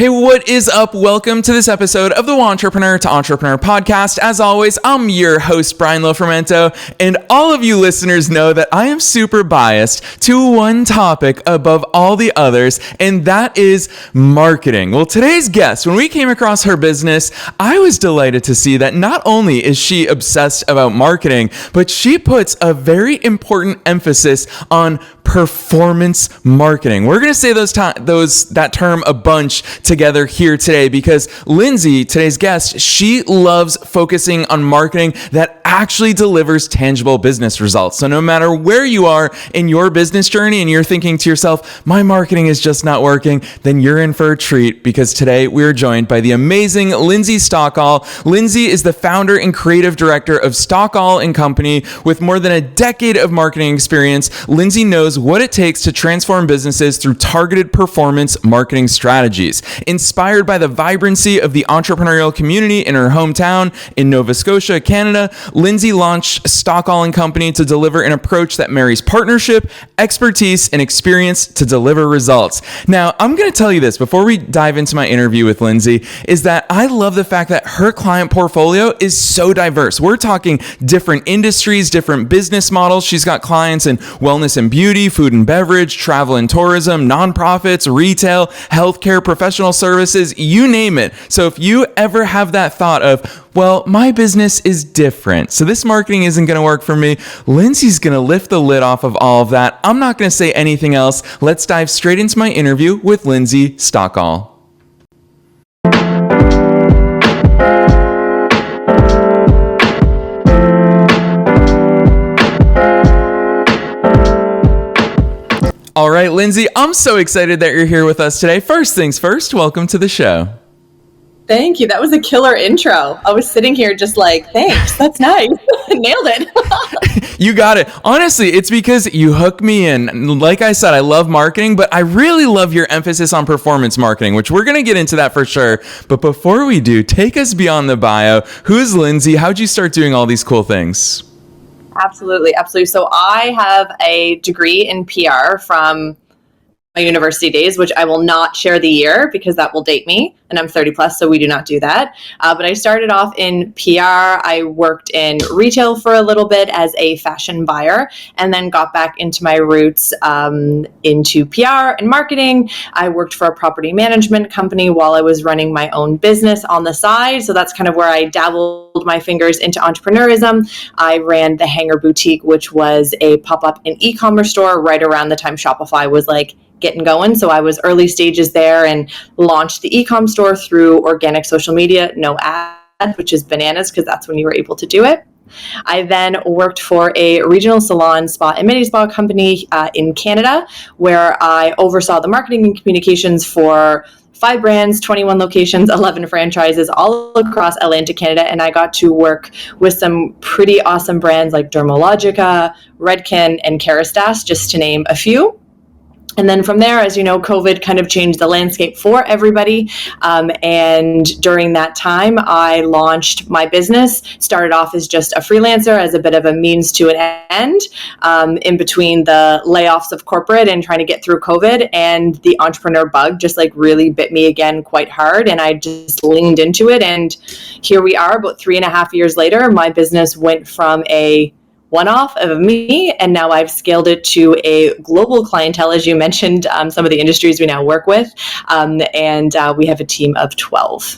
Hey, what is up? Welcome to this episode of the Entrepreneur to Entrepreneur podcast. As always, I'm your host, Brian Lofermento, and all of you listeners know that I am super biased to one topic above all the others, and that is marketing. Well, today's guest, when we came across her business, I was delighted to see that not only is she obsessed about marketing, but she puts a very important emphasis on performance marketing. We're going to say that term a bunch together here today because Lindsay, today's guest, she loves focusing on marketing that actually delivers tangible business results. So no matter where you are in your business journey and you're thinking to yourself, my marketing is just not working, then you're in for a treat because today we're joined by the amazing Lindsay Stockall. Lindsay is the founder and creative director of Stockall & Company. With more than a decade of marketing experience, Lindsay knows what it takes to transform businesses through targeted performance marketing strategies. Inspired by the vibrancy of the entrepreneurial community in her hometown in Nova Scotia, Canada, Lindsay launched Stockall & Company to deliver an approach that marries partnership, expertise, and experience to deliver results. Now, I'm going to tell you this before we dive into my interview with Lindsay, is that I love the fact that her client portfolio is so diverse. We're talking different industries, different business models. She's got clients in wellness and beauty, food and beverage, travel and tourism, nonprofits, retail, healthcare, professional services, you name it. So if you ever have that thought of, well, my business is different, so this marketing isn't going to work for me, Lindsay's going to lift the lid off of all of that. I'm not going to say anything else. Let's dive straight into my interview with Lindsay Stockall. All right, Lindsay, I'm so excited that you're here with us today. First things first, welcome to the show. Thank you. That was a killer intro. I was sitting here just like, thanks. That's nice. Nailed it. You got it. Honestly, it's because you hook me in. Like I said, I love marketing, but I really love your emphasis on performance marketing, which we're going to get into that for sure. But before we do, take us beyond the bio. Who's Lindsay? How'd you start doing all these cool things? Absolutely. So I have a degree in PR from my university days, which I will not share the year because that will date me, and I'm 30 plus, so we do not do that. But I started off in PR. I worked in retail for a little bit as a fashion buyer, and then got back into my roots into PR and marketing. I worked for a property management company while I was running my own business on the side. So that's kind of where I dabbled my fingers into entrepreneurism. I ran the Hanger Boutique, which was a pop-up and e-commerce store right around the time Shopify was like getting going. So I was early stages there and launched the e-com store through organic social media, no ads, which is bananas because that's when you were able to do it. I then worked for a regional salon, spa, and mini spa company in Canada, where I oversaw the marketing and communications for 5 brands, 21 locations, 11 franchises all across Atlantic Canada. And I got to work with some pretty awesome brands like Dermalogica, Redken, and Kerastase, just to name a few. And then from there, as you know, COVID kind of changed the landscape for everybody. And during that time, I launched my business, started off as just a freelancer, as a bit of a means to an end, in between the layoffs of corporate and trying to get through COVID. And the entrepreneur bug just like really bit me again quite hard. And I just leaned into it. And here we are, about 3.5 years later, my business went from a one-off of me, and now I've scaled it to a global clientele, as you mentioned, some of the industries we now work with, and we have a team of 12.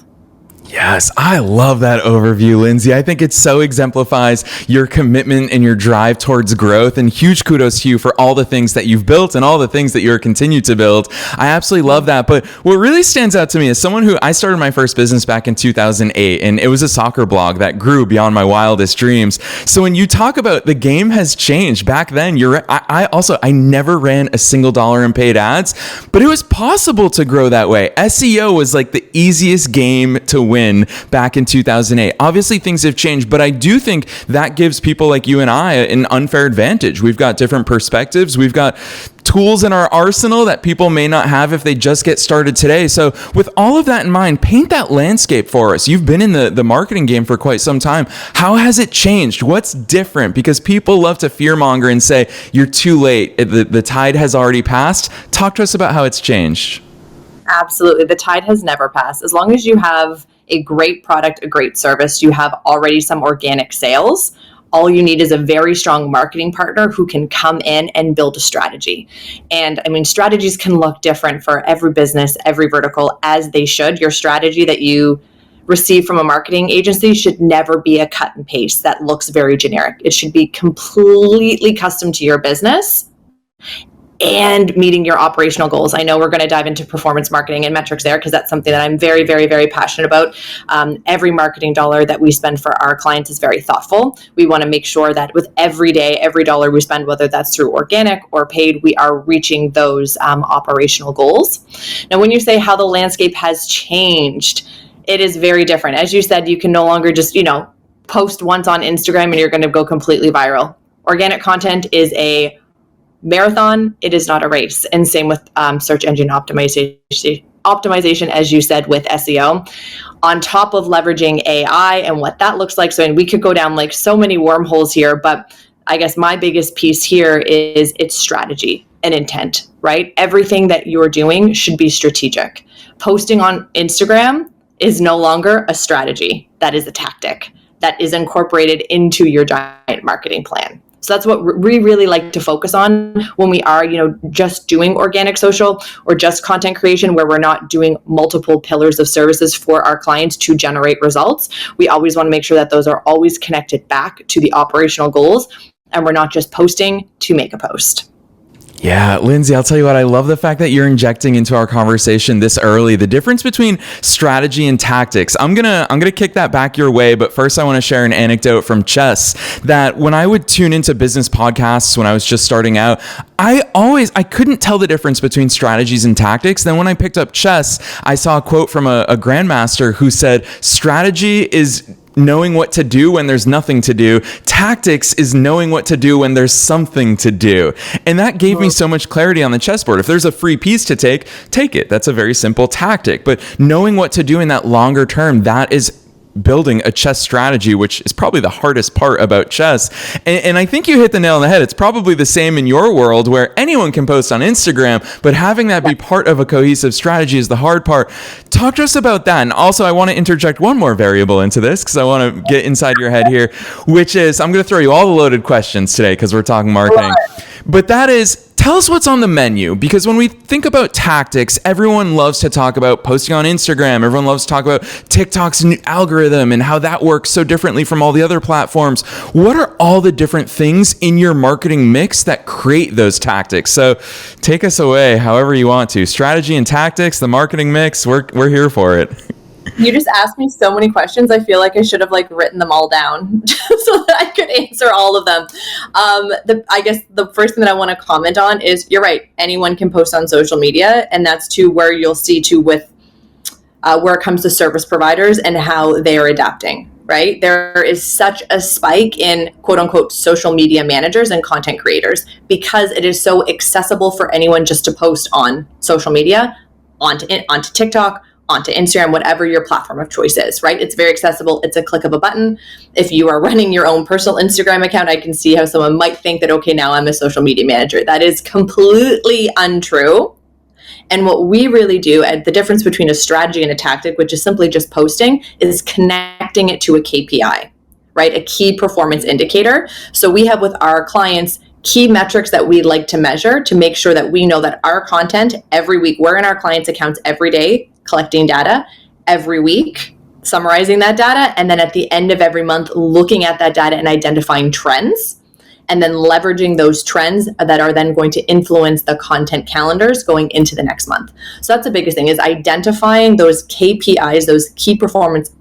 Yes, I love that overview, Lindsay. I think it so exemplifies your commitment and your drive towards growth, and huge kudos to you for all the things that you've built and all the things that you're continue to build. I absolutely love that. But what really stands out to me is someone who I started my first business back in 2008, and it was a soccer blog that grew beyond my wildest dreams. So when you talk about the game has changed, back then, I never ran a single dollar in paid ads, but it was possible to grow that way. SEO was like the easiest game to win back in 2008. Obviously, things have changed, but I do think that gives people like you and I an unfair advantage. We've got different perspectives. We've got tools in our arsenal that people may not have if they just get started today. So with all of that in mind, paint that landscape for us. You've been in the marketing game for quite some time. How has it changed? What's different? Because people love to fearmonger and say, you're too late. The tide has already passed. Talk to us about how it's changed. Absolutely. The tide has never passed. As long as you have a great product, a great service, you have already some organic sales. All you need is a very strong marketing partner who can come in and build a strategy. And I mean, strategies can look different for every business, every vertical, as they should. Your strategy that you receive from a marketing agency should never be a cut and paste that looks very generic. It should be completely custom to your business and meeting your operational goals. I know we're going to dive into performance marketing and metrics there because that's something that I'm very, very, very passionate about. Every marketing dollar that we spend for our clients is very thoughtful. We want to make sure that with every day, every dollar we spend, whether that's through organic or paid, we are reaching those operational goals. Now, when you say how the landscape has changed, it is very different. As you said, you can no longer just, post once on Instagram and you're going to go completely viral. Organic content is a marathon, it is not a race. And same with search engine optimization, as you said, with SEO. On top of leveraging AI and what that looks like. So, and we could go down like so many wormholes here, but I guess my biggest piece here is its strategy and intent, right? Everything that you're doing should be strategic. Posting on Instagram is no longer a strategy. That is a tactic that is incorporated into your giant marketing plan. So that's what we really like to focus on when we are, just doing organic social or just content creation, where we're not doing multiple pillars of services for our clients to generate results. We always want to make sure that those are always connected back to the operational goals, and we're not just posting to make a post. Yeah, Lindsay, I'll tell you what, I love the fact that you're injecting into our conversation this early the difference between strategy and tactics. I'm gonna kick that back your way, but first I want to share an anecdote from Chess that when I would tune into business podcasts when I was just starting out, I couldn't tell the difference between strategies and tactics. Then when I picked up Chess, I saw a quote from a grandmaster who said, strategy is knowing what to do when there's nothing to do. Tactics is knowing what to do when there's something to do. And that gave me so much clarity on the chessboard. If there's a free piece to take it. That's a very simple tactic. But knowing what to do in that longer term, that is building a chess strategy, which is probably the hardest part about chess. And I think you hit the nail on the head. It's probably the same in your world where anyone can post on Instagram, but having that be part of a cohesive strategy is the hard part. Talk to us about that. And also I want to interject one more variable into this because I want to get inside your head here, which is I'm going to throw you all the loaded questions today because we're talking marketing. But that is, tell us what's on the menu, because when we think about tactics, everyone loves to talk about posting on Instagram. Everyone loves to talk about TikTok's new algorithm and how that works so differently from all the other platforms. What are all the different things in your marketing mix that create those tactics? So take us away however you want to. Strategy and tactics, the marketing mix, we're here for it. You just asked me so many questions. I feel like I should have written them all down so that I could answer all of them. I guess the first thing that I want to comment on is you're right. Anyone can post on social media, and that's to where you'll see with where it comes to service providers and how they are adapting. Right? There is such a spike in quote unquote social media managers and content creators because it is so accessible for anyone just to post on social media, onto TikTok, onto Instagram, whatever your platform of choice is, right? It's very accessible. It's a click of a button. If you are running your own personal Instagram account, I can see how someone might think that, okay, now I'm a social media manager. That is completely untrue. And what we really do, and the difference between a strategy and a tactic, which is simply just posting, is connecting it to a KPI, right? A key performance indicator. So we have with our clients key metrics that we like to measure to make sure that we know that our content every week, we're in our clients' accounts every day, collecting data every week, summarizing that data, and then at the end of every month, looking at that data and identifying trends, and then leveraging those trends that are then going to influence the content calendars going into the next month. So that's the biggest thing, is identifying those KPIs, those key performance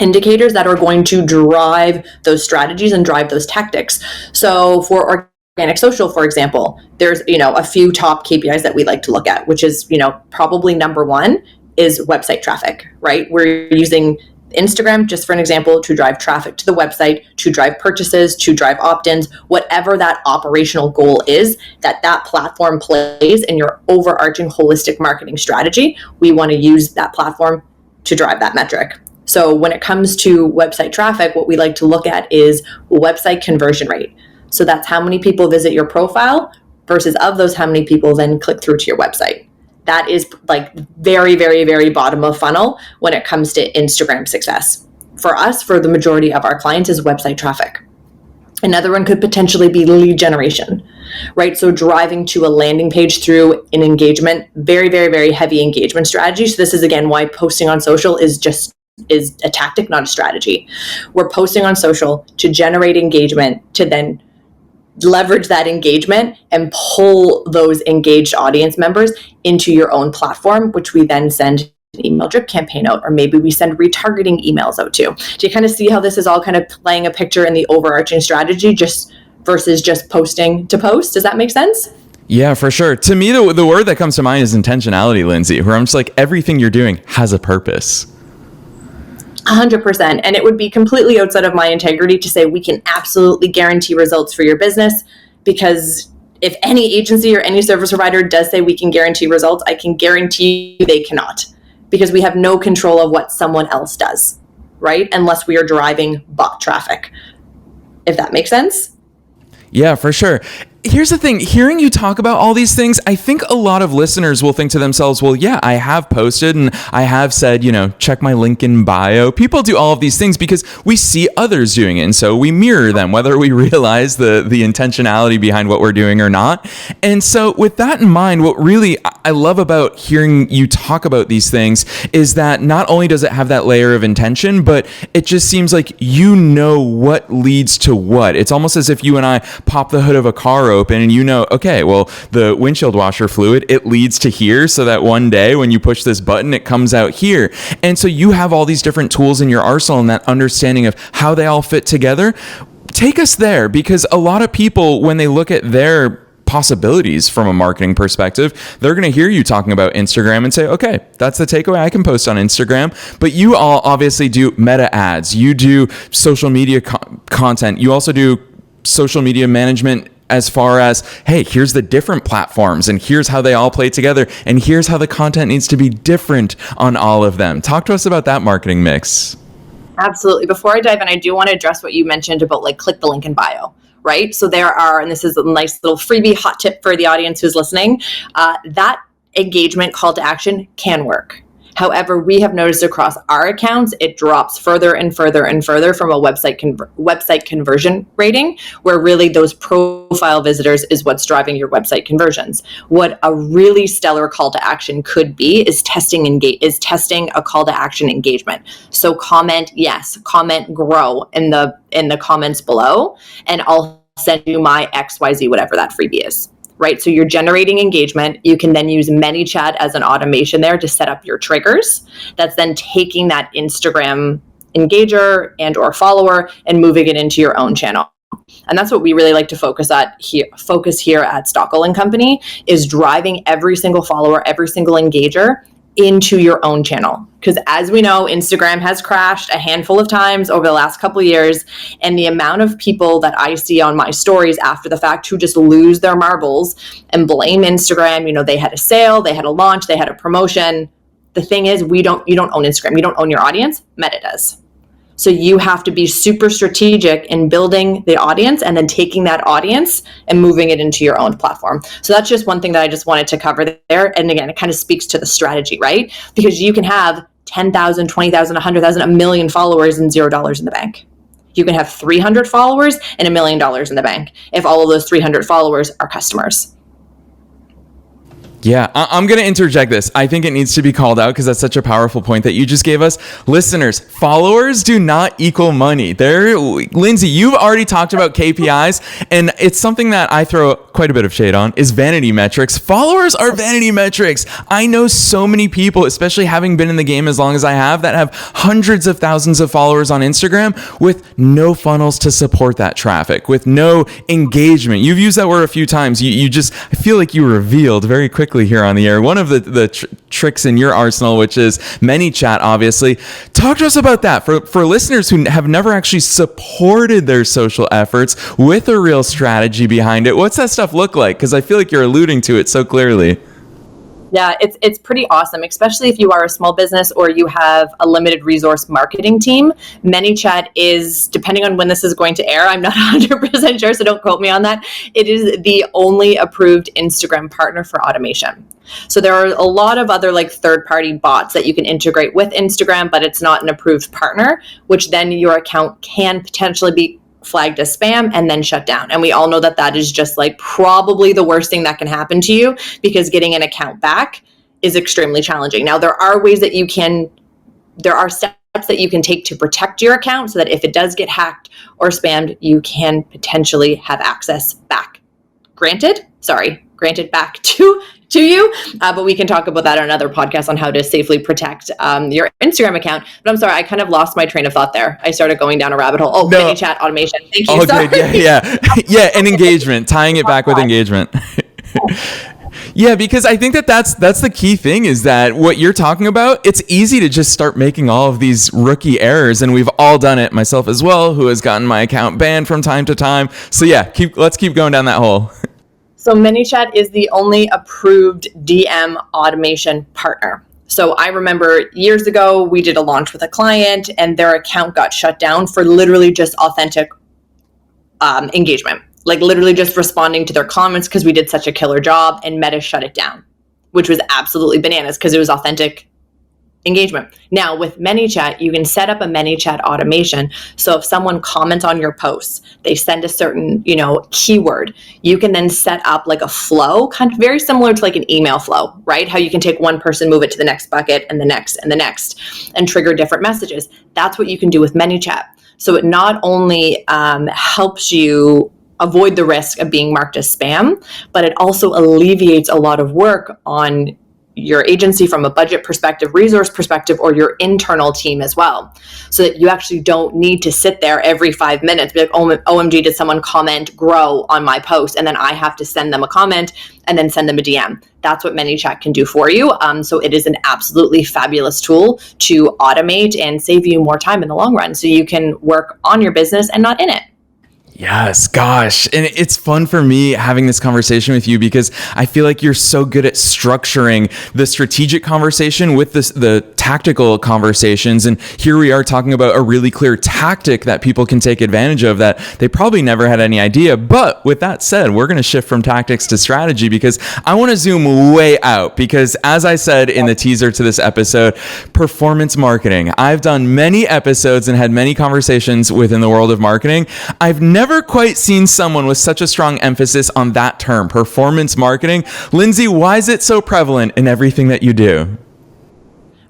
indicators that are going to drive those strategies and drive those tactics. So for organic social, for example, there's, a few top KPIs that we like to look at, which is, probably number one is website traffic, right? We're using Instagram, just for an example, to drive traffic to the website, to drive purchases, to drive opt-ins, whatever that operational goal is that platform plays in your overarching holistic marketing strategy. We want to use that platform to drive that metric. So when it comes to website traffic, what we like to look at is website conversion rate. So that's how many people visit your profile versus of those, how many people then click through to your website. That is like very, very, very bottom of funnel when it comes to Instagram success. For us, for the majority of our clients, is website traffic. Another one could potentially be lead generation, right? So driving to a landing page through an engagement, very, very, very heavy engagement strategy. So this is, again, why posting on social is a tactic, not a strategy. We're posting on social to generate engagement, to then leverage that engagement and pull those engaged audience members into your own platform, which we then send an email drip campaign out, or maybe we send retargeting emails out to. Do you kind of see how this is all kind of playing a picture in the overarching strategy just versus just posting to post? Does that make sense? Yeah, for sure. To me, the word that comes to mind is intentionality, Lindsay, where I'm just like, everything you're doing has a purpose. 100%. And it would be completely outside of my integrity to say we can absolutely guarantee results for your business, because if any agency or any service provider does say we can guarantee results, I can guarantee you they cannot, because we have no control of what someone else does, right? Unless we are driving bot traffic, if that makes sense. Yeah, for sure. Here's the thing, hearing you talk about all these things, I think a lot of listeners will think to themselves, well, yeah, I have posted and I have said, check my link in bio. People do all of these things because we see others doing it. And so we mirror them, whether we realize the intentionality behind what we're doing or not. And so with that in mind, what really I love about hearing you talk about these things is that not only does it have that layer of intention, but it just seems like what leads to what. It's almost as if you and I pop the hood of a car open and okay, well, the windshield washer fluid, it leads to here, so that one day when you push this button, it comes out here. And so you have all these different tools in your arsenal and that understanding of how they all fit together. Take us there, because a lot of people, when they look at their possibilities from a marketing perspective, they're going to hear you talking about Instagram and say, okay, that's the takeaway. I can post on Instagram. But you all obviously do meta ads. You do social media content. You also do social media management as far as, hey, here's the different platforms and here's how they all play together and here's how the content needs to be different on all of them. Talk to us about that marketing mix. Absolutely. Before I dive in, I do want to address what you mentioned about click the link in bio, right? So there are, and this is a nice little freebie hot tip for the audience who's listening, that engagement call to action can work. However, we have noticed across our accounts, it drops further and further and further from a website conversion rating, where really those profile visitors is what's driving your website conversions. What a really stellar call to action could be is testing a call to action engagement. So comment yes, comment grow in the comments below, and I'll send you my XYZ, whatever that freebie is. Right? So you're generating engagement. You can then use ManyChat as an automation there to set up your triggers. That's then taking that Instagram engager and or follower and moving it into your own channel. And that's what we really like to focus here at Stockall & Company, is driving every single follower, every single engager into your own channel. Because as we know, Instagram has crashed a handful of times over the last couple of years. And the amount of people that I see on my stories after the fact who just lose their marbles and blame Instagram, they had a sale, they had a launch, they had a promotion. The thing is, you don't own Instagram. You don't own your audience. Meta does. So you have to be super strategic in building the audience and then taking that audience and moving it into your own platform. So that's just one thing that I just wanted to cover there. And again, it kind of speaks to the strategy, right? Because you can have 10,000, 20,000, 100,000, a million followers and $0 in the bank. You can have 300 followers and $1 million in the bank if all of those 300 followers are customers. Yeah, I'm going to interject this. I think it needs to be called out because that's such a powerful point that you just gave us. Listeners, followers do not equal money. Lindsay, you've already talked about KPIs, and it's something that I throw quite a bit of shade on, is vanity metrics. Followers are vanity metrics. I know so many people, especially having been in the game as long as I have, that have hundreds of thousands of followers on Instagram with no funnels to support that traffic, with no engagement. You've used that word a few times. I feel like you revealed very quickly here on the air one of the tricks in your arsenal, which is ManyChat, obviously. Talk to us about that for listeners who have never actually supported their social efforts with a real strategy behind it. What's that stuff look like? Because I feel like you're alluding to it so clearly. Yeah, it's pretty awesome, especially if you are a small business or you have a limited resource marketing team. ManyChat is, depending on when this is going to air, I'm not 100% sure, so don't quote me on that. It is the only approved Instagram partner for automation. So there are a lot of other like third-party bots that you can integrate with Instagram, but it's not an approved partner, which then your account can potentially be flagged as spam and then shut down. And we all know that that is just like probably the worst thing that can happen to you, because getting an account back is extremely challenging. Now, there are steps that you can take to protect your account so that if it does get hacked or spammed, you can potentially have access back. Granted back to you. But we can talk about that on another podcast on how to safely protect your Instagram account. But I'm sorry, I kind of lost my train of thought there. I started going down a rabbit hole. Oh, no. Mini chat automation. Thank you. Oh, good. Yeah. And engagement, tying it back with engagement. Yeah, because I think that's the key thing, is that what you're talking about, it's easy to just start making all of these rookie errors, and we've all done it, myself as well, who has gotten my account banned from time to time. So yeah, let's keep going down that hole. So ManyChat is the only approved DM automation partner. So I remember years ago, we did a launch with a client and their account got shut down for literally just authentic engagement. Like literally just responding to their comments because we did such a killer job, and Meta shut it down, which was absolutely bananas because it was authentic engagement. Now with ManyChat, you can set up a ManyChat automation. So if someone comments on your posts, they send a certain, keyword, you can then set up like a flow, kind of very similar to like an email flow, right? How you can take one person, move it to the next bucket and the next and the next, and trigger different messages. That's what you can do with ManyChat. So it not only helps you avoid the risk of being marked as spam, but it also alleviates a lot of work on your agency from a budget perspective, resource perspective, or your internal team as well. So that you actually don't need to sit there every 5 minutes, be like, OMG, did someone comment grow on my post? And then I have to send them a comment and then send them a DM. That's what ManyChat can do for you. So it is an absolutely fabulous tool to automate and save you more time in the long run, so you can work on your business and not in it. Yes, gosh. And it's fun for me having this conversation with you, because I feel like you're so good at structuring the strategic conversation with the tactical conversations. And here we are talking about a really clear tactic that people can take advantage of that they probably never had any idea. But with that said, we're going to shift from tactics to strategy, because I want to zoom way out, because as I said in the teaser to this episode, performance marketing. I've done many episodes and had many conversations within the world of marketing. I've never quite seen someone with such a strong emphasis on that term, performance marketing. Lindsay, why is it so prevalent in everything that you do?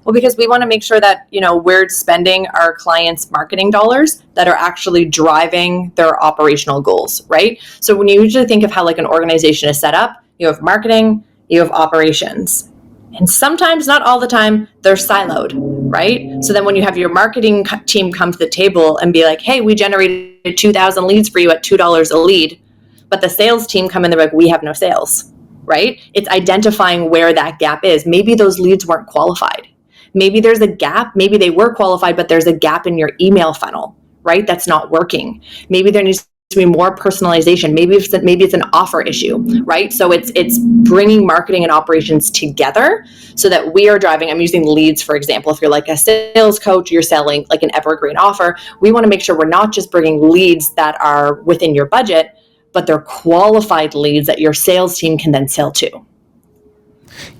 Well, because we want to make sure that, we're spending our clients' marketing dollars that are actually driving their operational goals, right? So when you usually think of how like an organization is set up, you have marketing, you have operations. And sometimes, not all the time, they're siloed, right? So then when you have your marketing team come to the table and be like, hey, we generated 2,000 leads for you at $2 a lead, but the sales team come in, they're like, we have no sales, right? It's identifying where that gap is. Maybe those leads weren't qualified. Maybe there's a gap. Maybe they were qualified, but there's a gap in your email funnel, right? That's not working. Maybe there needs to be more personalization. Maybe it's an offer issue, right? So it's bringing marketing and operations together so that we are driving. I'm using leads, for example. If you're like a sales coach, you're selling like an evergreen offer. We want to make sure we're not just bringing leads that are within your budget, but they're qualified leads that your sales team can then sell to.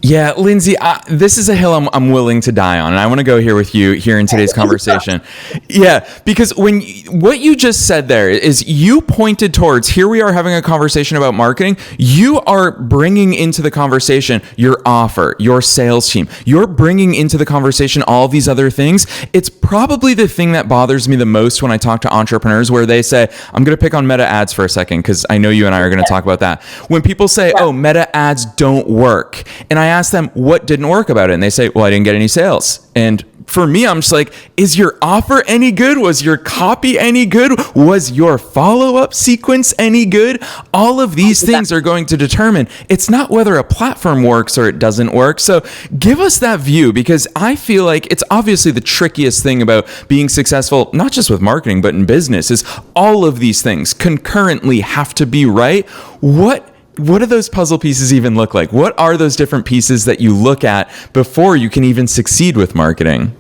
Yeah, Lindsay, this is a hill I'm willing to die on, and I want to go here with you here in today's conversation. Yeah, because what you just said there is you pointed towards, here we are having a conversation about marketing. You are bringing into the conversation your offer, your sales team. You're bringing into the conversation all these other things. It's probably the thing that bothers me the most when I talk to entrepreneurs, where they say, I'm going to pick on Meta ads for a second, because I know you and I are going to talk about that. When people say, oh, Meta ads don't work, and I ask them, what didn't work about it? And they say, well, I didn't get any sales. And for me, I'm just like, is your offer any good? Was your copy any good? Was your follow-up sequence any good? All of these things are going to determine, it's not whether a platform works or it doesn't work. So give us that view, because I feel like it's obviously the trickiest thing about being successful, not just with marketing, but in business, is all of these things concurrently have to be right. What do those puzzle pieces even look like? What are those different pieces that you look at before you can even succeed with marketing?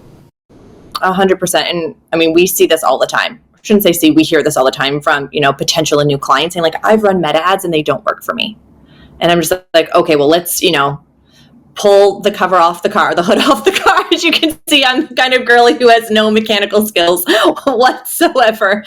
100%. And I mean, we see this all the time. I shouldn't say see, we hear this all the time from, potential and new clients saying like, I've run Meta ads and they don't work for me. And I'm just like, okay, well, let's, pull the cover off the car, the hood off the car. As you can see, I'm the kind of girly who has no mechanical skills whatsoever.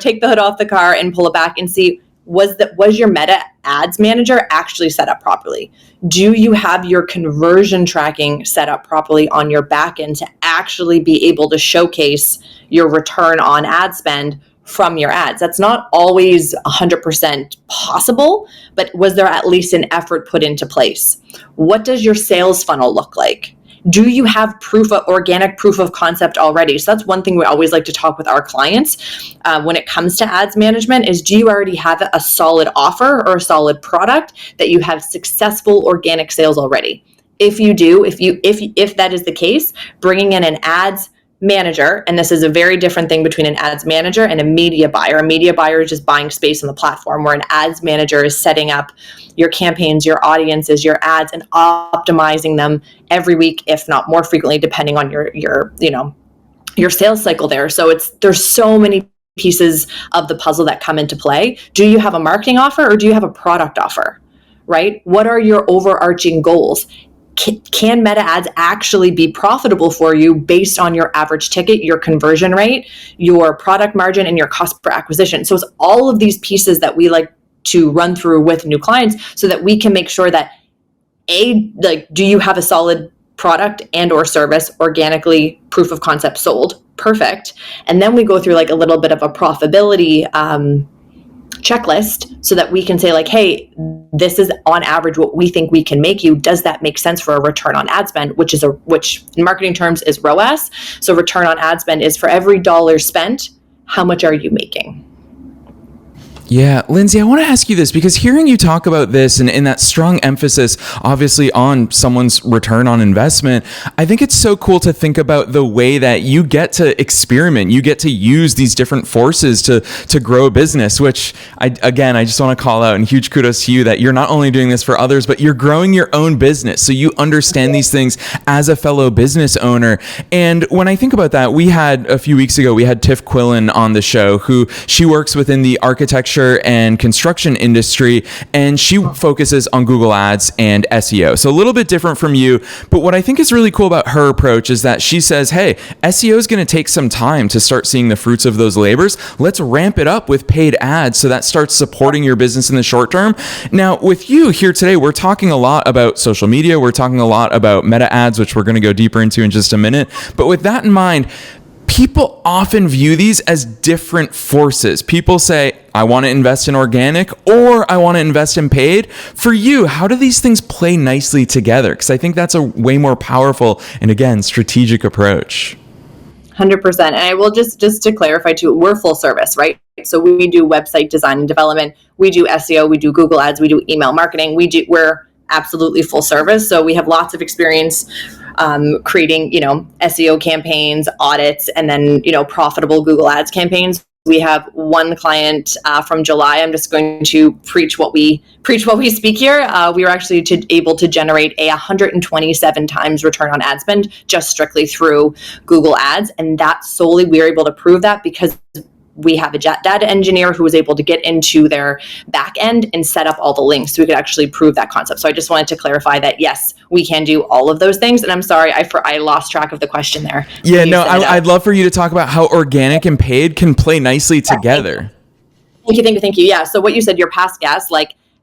Take the hood off the car and pull it back and see, was your Meta Ads Manager actually set up properly? Do you have your conversion tracking set up properly on your back end to actually be able to showcase your return on ad spend from your ads? That's not always 100% possible, but was there at least an effort put into place? What does your sales funnel look like? Do you have organic proof of concept already? So that's one thing we always like to talk with our clients when it comes to ads management is, do you already have a solid offer or a solid product that you have successful organic sales already? If you do, if that is the case, bringing in an ads manager, and this is a very different thing between an ads manager and a media buyer. A media buyer is just buying space on the platform, where an ads manager is setting up your campaigns, your audiences, your ads, and optimizing them every week, if not more frequently, depending on your sales cycle there. So there's so many pieces of the puzzle that come into play. Do you have a marketing offer or do you have a product offer, right? What are your overarching goals? Can Meta Ads actually be profitable for you based on your average ticket, your conversion rate, your product margin, and your cost per acquisition? So it's all of these pieces that we like to run through with new clients so that we can make sure that do you have a solid product and or service, organically proof of concept sold? Perfect. And then we go through like a little bit of a profitability checklist so that we can say like, hey, this is on average what we think we can make you. Does that make sense for a return on ad spend, which in marketing terms is ROAS. So return on ad spend is for every dollar spent, how much are you making? Yeah, Lindsay, I want to ask you this, because hearing you talk about this and that strong emphasis, obviously, on someone's return on investment, I think it's so cool to think about the way that you get to experiment. You get to use these different forces to grow a business, which I just want to call out, and huge kudos to you that you're not only doing this for others, but you're growing your own business. So you understand these things as a fellow business owner. And when I think about that, a few weeks ago, we had Tiff Quillen on the show, who she works within the architecture and construction industry, and she focuses on Google Ads and SEO. So a little bit different from you, but what I think is really cool about her approach is that she says, hey, SEO is going to take some time to start seeing the fruits of those labors. Let's ramp it up with paid ads so that starts supporting your business in the short term. Now, with you here today, we're talking a lot about social media. We're talking a lot about Meta Ads, which we're going to go deeper into in just a minute. But with that in mind, people often view these as different forces. People say, I want to invest in organic or I want to invest in paid. For you, how do these things play nicely together? Because I think that's a way more powerful and, again, strategic approach. 100%. And I will just to clarify too, we're full service, right? So we do website design and development. We do SEO. We do Google Ads. We do email marketing. We're absolutely full service. So we have lots of experience creating, SEO campaigns, audits, and then, profitable Google Ads campaigns. We have one client from July. I'm just going to preach what we speak here. We were actually able to generate a 127 times return on ad spend just strictly through Google Ads. And that solely, we were able to prove that because we have a data engineer who was able to get into their back end and set up all the links so we could actually prove that concept. So I just wanted to clarify that, yes, we can do all of those things. And I'm sorry, I lost track of the question there. Yeah, no, I'd love for you to talk about how organic and paid can play nicely together. Thank you. Yeah, so what you said, your past guest,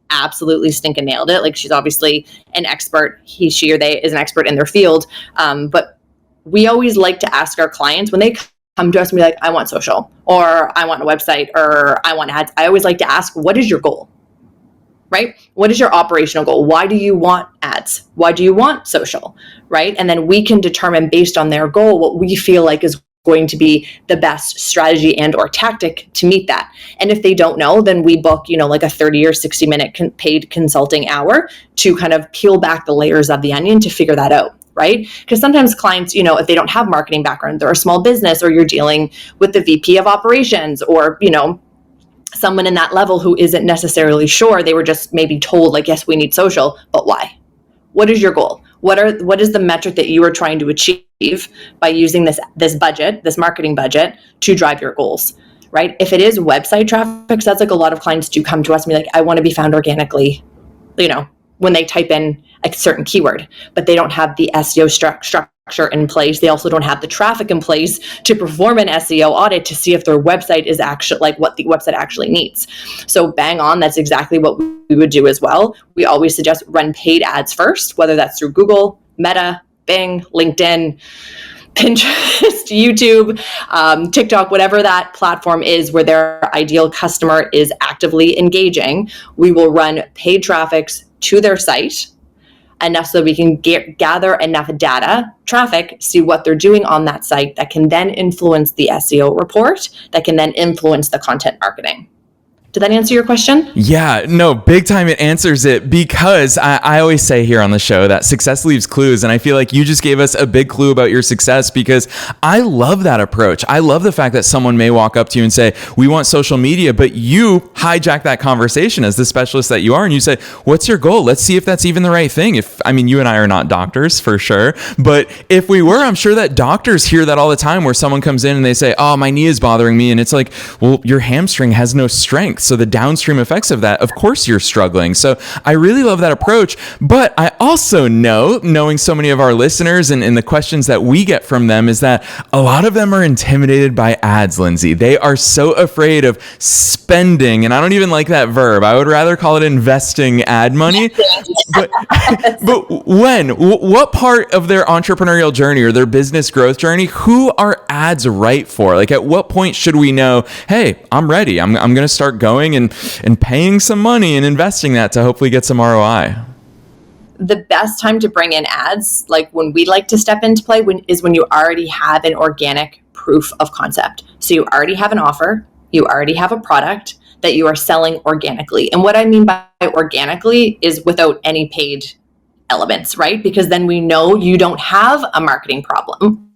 absolutely stinking nailed it. She's obviously an expert. He, she, or they is an expert in their field. But we always like to ask our clients when they come to us and be like, I want social, or I want a website, or I want ads. I always like to ask, what is your goal? Right? What is your operational goal? Why do you want ads? Why do you want social? Right? And then we can determine based on their goal what we feel like is going to be the best strategy and or tactic to meet that. And if they don't know, then we book, a 30 or 60 minute paid consulting hour to kind of peel back the layers of the onion to figure that out. Right? Because sometimes clients, if they don't have marketing background, they're a small business, or you're dealing with the VP of operations, or, someone in that level who isn't necessarily sure. They were just maybe told yes, we need social, but why? What is your goal? What is the metric that you are trying to achieve by using this budget, this marketing budget, to drive your goals? Right? If it is website traffic, so that's a lot of clients do come to us and be like, I want to be found organically, when they type in a certain keyword, but they don't have the SEO structure in place. They also don't have the traffic in place to perform an SEO audit to see if their website is actually like what the website actually needs. So bang on, that's exactly what we would do as well. We always suggest run paid ads first, whether that's through Google, Meta, Bing, LinkedIn, Pinterest, YouTube, TikTok, whatever that platform is where their ideal customer is actively engaging. We will run paid traffics to their site enough so we can gather enough data, traffic, see what they're doing on that site that can then influence the SEO report, that can then influence the content marketing. Did that answer your question? Yeah, no, big time it answers it, because I always say here on the show that success leaves clues. And I feel like you just gave us a big clue about your success, because I love that approach. I love the fact that someone may walk up to you and say, we want social media, but you hijack that conversation as the specialist that you are. And you say, what's your goal? Let's see if that's even the right thing. You and I are not doctors for sure, but if we were, I'm sure that doctors hear that all the time, where someone comes in and they say, oh, my knee is bothering me. And it's like, well, your hamstring has no strength. So the downstream effects of that, of course you're struggling. So I really love that approach. But I also know, knowing so many of our listeners and the questions that we get from them, is that a lot of them are intimidated by ads, Lindsay. They are so afraid of spending, and I don't even like that verb. I would rather call it investing ad money. But what part of their entrepreneurial journey or their business growth journey, who are ads right for? Like, at what point should we know, hey, I'm ready. I'm going to start going and paying some money and investing that to hopefully get some ROI? The best time to bring in ads, like when we like to step into play, is when you already have an organic proof of concept. So you already have an offer, you already have a product that you are selling organically. And what I mean by organically is without any paid elements, right? Because then we know you don't have a marketing problem.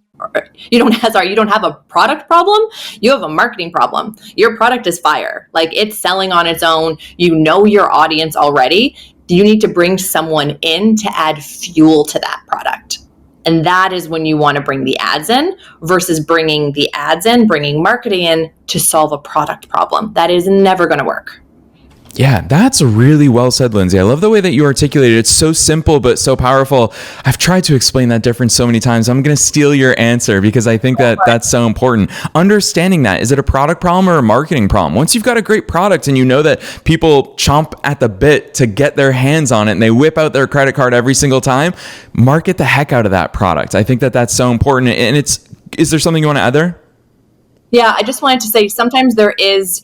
You don't have a product problem. You have a marketing problem. Your product is fire. Like, it's selling on its own. You know your audience already. You need to bring someone in to add fuel to that product. And that is when you want to bring the ads in, versus bringing marketing in to solve a product problem. That is never going to work. Yeah, that's really well said, Lindsay. I love the way that you articulated it. It's so simple, but so powerful. I've tried to explain that difference so many times. I'm going to steal your answer, because I think that that's so important. Understanding that, is it a product problem or a marketing problem? Once you've got a great product and you know that people chomp at the bit to get their hands on it and they whip out their credit card every single time, market the heck out of that product. I think that that's so important. And is there something you want to add there? Yeah, I just wanted to say, sometimes there is,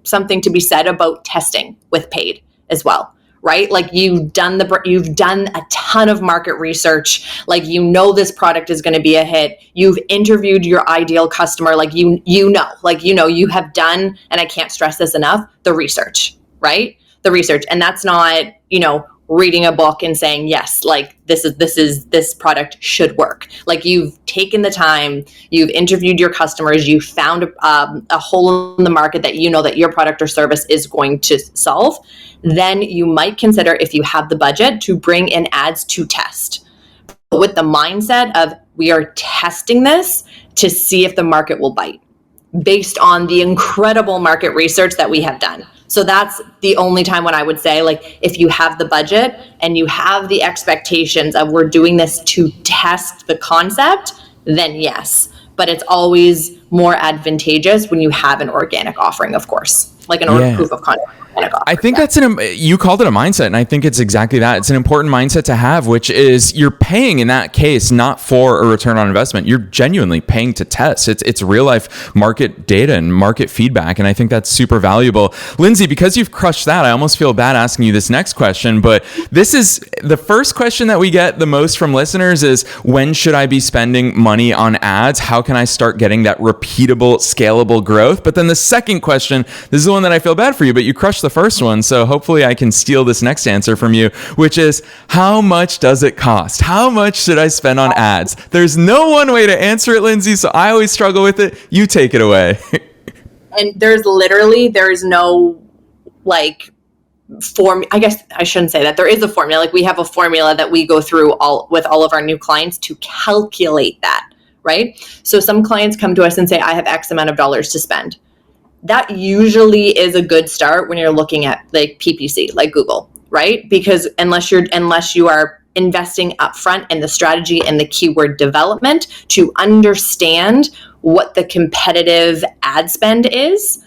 something to be said about testing with paid as well, right? Like, you've done a ton of market research. Like, this product is going to be a hit. You've interviewed your ideal customer. Like, you have done, and I can't stress this enough, the research, right? The research. And that's not, reading a book and saying, yes, like this product should work. Like, you've taken the time, you've interviewed your customers, you found a hole in the market that that your product or service is going to solve. Then you might consider, if you have the budget, to bring in ads to test. But with the mindset of, we are testing this to see if the market will bite, based on the incredible market research that we have done. So that's the only time when I would say, like, if you have the budget and you have the expectations of, we're doing this to test the concept, then yes. But it's always more advantageous when you have an organic offering, of course, like an proof of concept. I think that's you called it a mindset, and I think it's exactly that. It's an important mindset to have, which is, you're paying in that case not for a return on investment. You're genuinely paying to test. It's real life market data and market feedback, and I think that's super valuable. Lindsay, because you've crushed that, I almost feel bad asking you this next question, but this is the first question that we get the most from listeners is, when should I be spending money on ads? How can I start getting that repeatable, scalable growth? But then the second question, this is the one that I feel bad for you, but you crushed the first one, so hopefully I can steal this next answer from you, which is, how much does it cost? How much should I spend on ads? There's no one way to answer it, Lindsay, so I always struggle with it. You take it away. And there's no I guess I shouldn't say that. There is a formula. Like, we have a formula that we go through with all of our new clients to calculate that, right? So some clients come to us and say, I have X amount of dollars to spend. That usually is a good start when you're looking at like PPC, like Google. right? Because unless you are investing upfront in the strategy and the keyword development to understand what the competitive ad spend is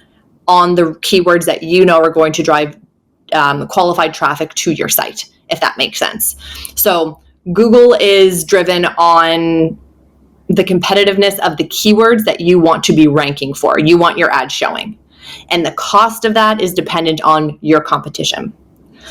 on the keywords that you know are going to drive qualified traffic to your site, if that makes sense. So Google is driven on the competitiveness of the keywords that you want to be ranking for, you want your ad showing. And the cost of that is dependent on your competition.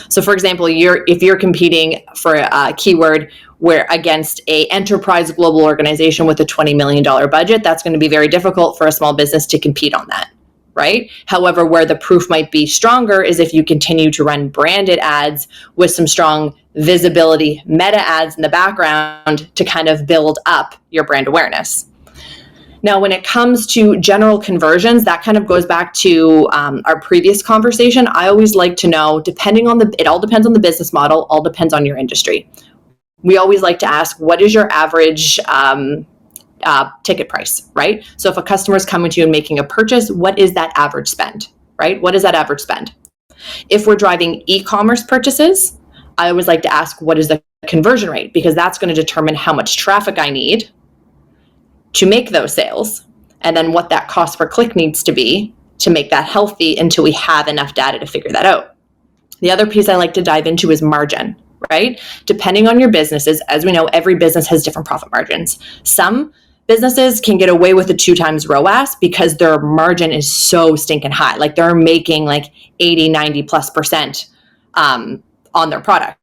So for example, if you're competing for a keyword where against a enterprise global organization with a $20 million budget, that's going to be very difficult for a small business to compete on that, right? However, where the proof might be stronger is if you continue to run branded ads with some strong visibility meta ads in the background to kind of build up your brand awareness. Now, when it comes to general conversions, that kind of goes back to our previous conversation. I always like to know, it all depends on the business model, all depends on your industry. We always like to ask, what is your average ticket price, right? So if a customer is coming to you and making a purchase, what is that average spend, right? What is that average spend? If we're driving e-commerce purchases, I always like to ask, what is the conversion rate? Because that's going to determine how much traffic I need to make those sales, and then what that cost per click needs to be to make that healthy until we have enough data to figure that out. The other piece I like to dive into is margin, right? Depending on your businesses, as we know, every business has different profit margins. Some businesses can get away with a 2x ROAS because their margin is so stinking high. Like they're making like 80, 90+% on their product.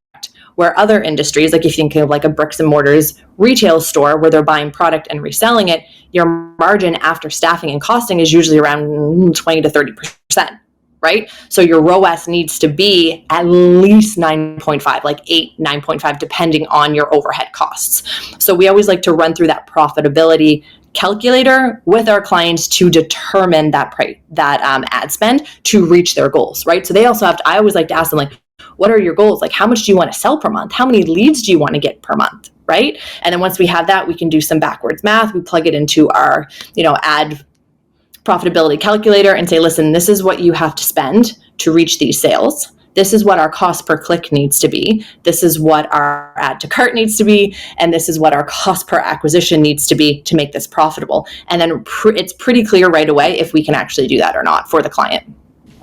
Where other industries, like if you think of like a bricks and mortars retail store where they're buying product and reselling it, your margin after staffing and costing is usually around 20 to 30%, right? So your ROAS needs to be at least 9.5, like 8, 9.5, depending on your overhead costs. So we always like to run through that profitability calculator with our clients to determine that ad spend to reach their goals, right? So they also I always like to ask them, like, what are your goals? Like, how much do you want to sell per month? How many leads do you want to get per month, right? And then once we have that, we can do some backwards math. We plug it into our, ad profitability calculator and say, listen, this is what you have to spend to reach these sales. This is what our cost per click needs to be. This is what our add to cart needs to be. And this is what our cost per acquisition needs to be to make this profitable. And then it's pretty clear right away if we can actually do that or not for the client.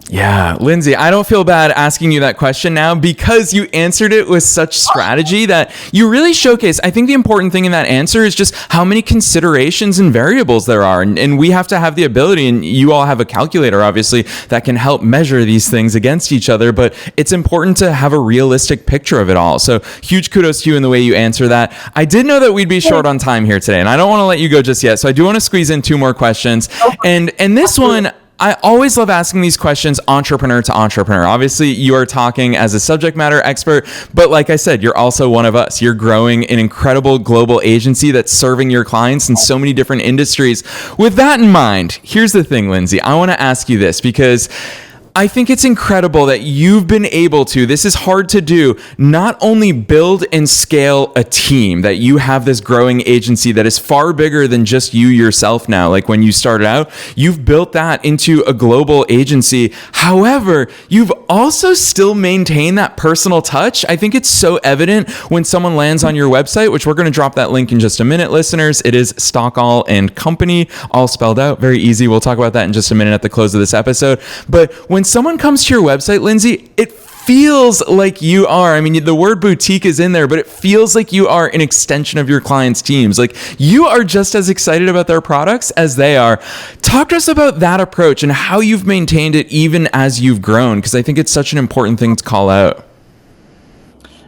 Yeah, Lindsay, I don't feel bad asking you that question now because you answered it with such strategy that you really showcase. I think the important thing in that answer is just how many considerations and variables there are. And we have to have the ability, and you all have a calculator, obviously, that can help measure these things against each other. But it's important to have a realistic picture of it all. So huge kudos to you in the way you answer that. I did know that we'd be short on time here today, and I don't want to let you go just yet. So I do want to squeeze in 2 more questions. And this one, I always love asking these questions entrepreneur to entrepreneur. Obviously, you are talking as a subject matter expert, but like I said, you're also one of us. You're growing an incredible global agency that's serving your clients in so many different industries. With that in mind, here's the thing, Lindsay. I want to ask you this because I think it's incredible that you've been able to, this is hard to do, not only build and scale a team, that you have this growing agency that is far bigger than just you yourself now. Like when you started out, you've built that into a global agency. However, you've also still maintained that personal touch. I think it's so evident when someone lands on your website, which we're going to drop that link in just a minute, listeners. It is Stockall and Company, all spelled out, very easy. We'll talk about that in just a minute at the close of this episode. But when someone comes to your website, Lindsay, it feels like you are, I mean, the word boutique is in there, but it feels like you are an extension of your clients' teams. Like you are just as excited about their products as they are. Talk to us about that approach and how you've maintained it even as you've grown, because I think it's such an important thing to call out.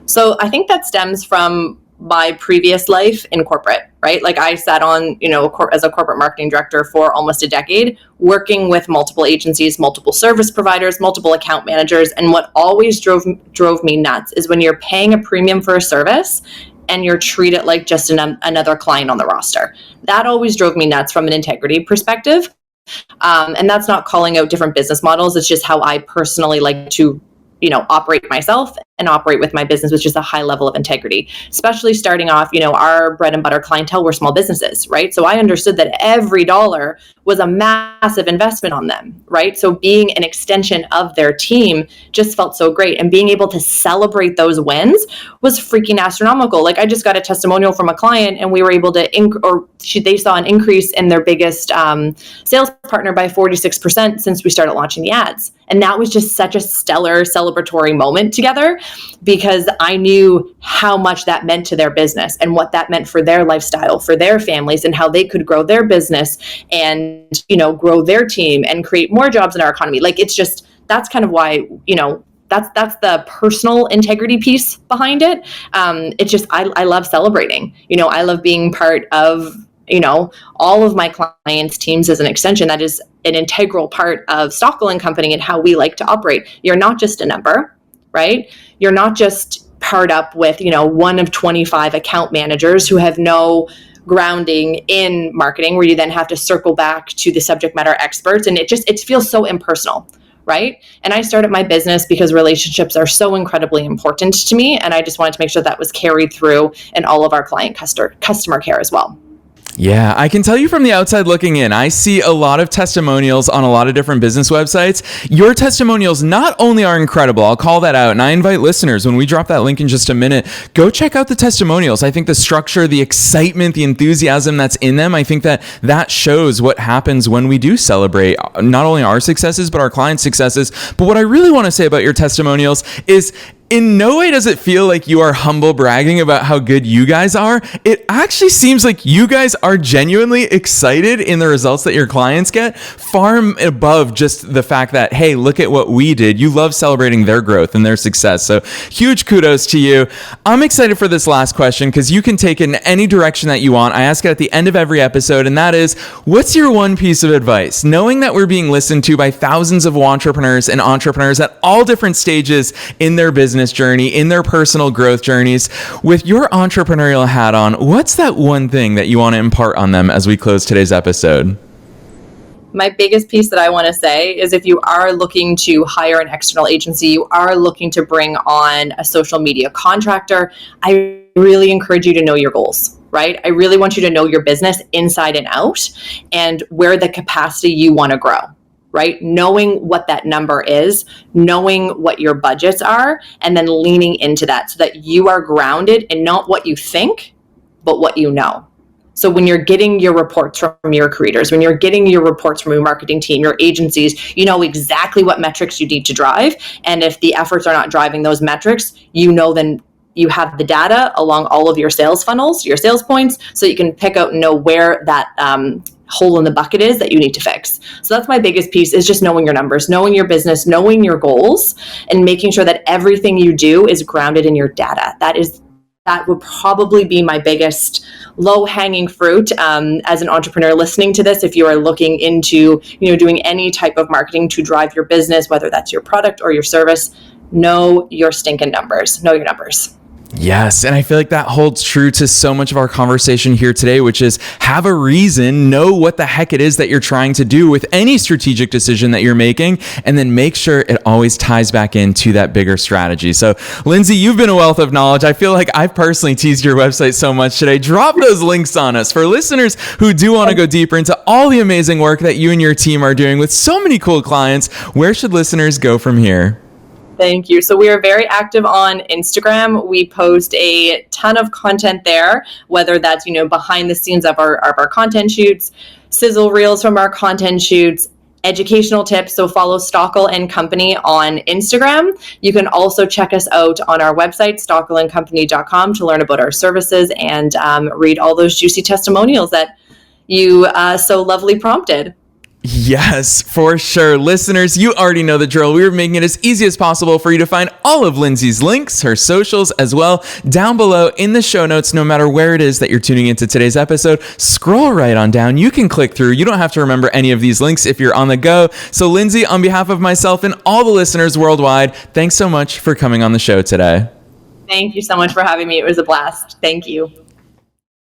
So I think that stems from my previous life in corporate, right? Like I sat on, as a corporate marketing director for almost a decade, working with multiple agencies, multiple service providers, multiple account managers. And what always drove me nuts is when you're paying a premium for a service and you're treated like just another client on the roster. That always drove me nuts from an integrity perspective. And that's not calling out different business models. It's just how I personally like to, operate myself and operate with my business with just a high level of integrity, especially starting off, our bread and butter clientele were small businesses, right? So I understood that every dollar was a massive investment on them, right? So being an extension of their team just felt so great. And being able to celebrate those wins was freaking astronomical. Like I just got a testimonial from a client and we were able to, they saw an increase in their biggest sales partner by 46% since we started launching the ads. And that was just such a stellar celebratory moment together because I knew how much that meant to their business and what that meant for their lifestyle, for their families, and how they could grow their business and, grow their team and create more jobs in our economy. Like it's just, that's kind of why, that's the personal integrity piece behind it. It's just, I love celebrating, I love being part of, all of my clients' teams as an extension. That is an integral part of Stockall and Company and how we like to operate. You're not just a number, right? You're not just paired up with, one of 25 account managers who have no grounding in marketing, where you then have to circle back to the subject matter experts. And it feels so impersonal, right? And I started my business because relationships are so incredibly important to me. And I just wanted to make sure that was carried through in all of our client customer care as well. Yeah, I can tell you from the outside looking in, I see a lot of testimonials on a lot of different business websites. Your testimonials not only are incredible, I'll call that out, and I invite listeners, when we drop that link in just a minute, go check out the testimonials. I think the structure, the excitement, the enthusiasm that's in them, I think that shows what happens when we do celebrate not only our successes, but our clients' successes. But what I really want to say about your testimonials is, in no way does it feel like you are humble bragging about how good you guys are. It actually seems like you guys are genuinely excited in the results that your clients get, far above just the fact that, hey, look at what we did. You love celebrating their growth and their success. So huge kudos to you. I'm excited for this last question because you can take it in any direction that you want. I ask it at the end of every episode, and that is, what's your one piece of advice? Knowing that we're being listened to by thousands of entrepreneurs and entrepreneurs at all different stages in their business journey, in their personal growth journeys. With your entrepreneurial hat on, what's that one thing that you want to impart on them as we close today's episode? My biggest piece that I want to say is, if you are looking to hire an external agency, you are looking to bring on a social media contractor, I really encourage you to know your goals, right? I really want you to know your business inside and out and where the capacity you want to grow. Right? Knowing what that number is, knowing what your budgets are, and then leaning into that so that you are grounded in not what you think, but what you know. So when you're getting your reports from your creators, when you're getting your reports from your marketing team, your agencies, you know exactly what metrics you need to drive. And if the efforts are not driving those metrics, then you have the data along all of your sales funnels, your sales points, so you can pick out and know where that hole in the bucket is that you need to fix. So that's my biggest piece, is just knowing your numbers, knowing your business, knowing your goals, and making sure that everything you do is grounded in your data. That would probably be my biggest low-hanging fruit as an entrepreneur listening to this. If you are looking into doing any type of marketing to drive your business, whether that's your product or your service, know your stinking numbers. Know your numbers. Yes, and I feel like that holds true to so much of our conversation here today, which is have a reason, know what the heck it is that you're trying to do with any strategic decision that you're making, and then make sure it always ties back into that bigger strategy. So, Lindsay, you've been a wealth of knowledge. I feel like I've personally teased your website so much today. Drop those links on us for listeners who do want to go deeper into all the amazing work that you and your team are doing with so many cool clients. Where should listeners go from here? Thank you. So we are very active on Instagram. We post a ton of content there, whether that's, behind the scenes of our content shoots, sizzle reels from our content shoots, educational tips. So follow Stockall and Company on Instagram. You can also check us out on our website, stockallandcompany.com, to learn about our services and read all those juicy testimonials that you so lovely prompted. Yes, for sure. Listeners, you already know the drill. We were making it as easy as possible for you to find all of Lindsay's links, her socials as well, down below in the show notes, no matter where it is that you're tuning into today's episode. Scroll right on down. You can click through. You don't have to remember any of these links if you're on the go. So Lindsay, on behalf of myself and all the listeners worldwide, thanks so much for coming on the show today. Thank you so much for having me. It was a blast. Thank you.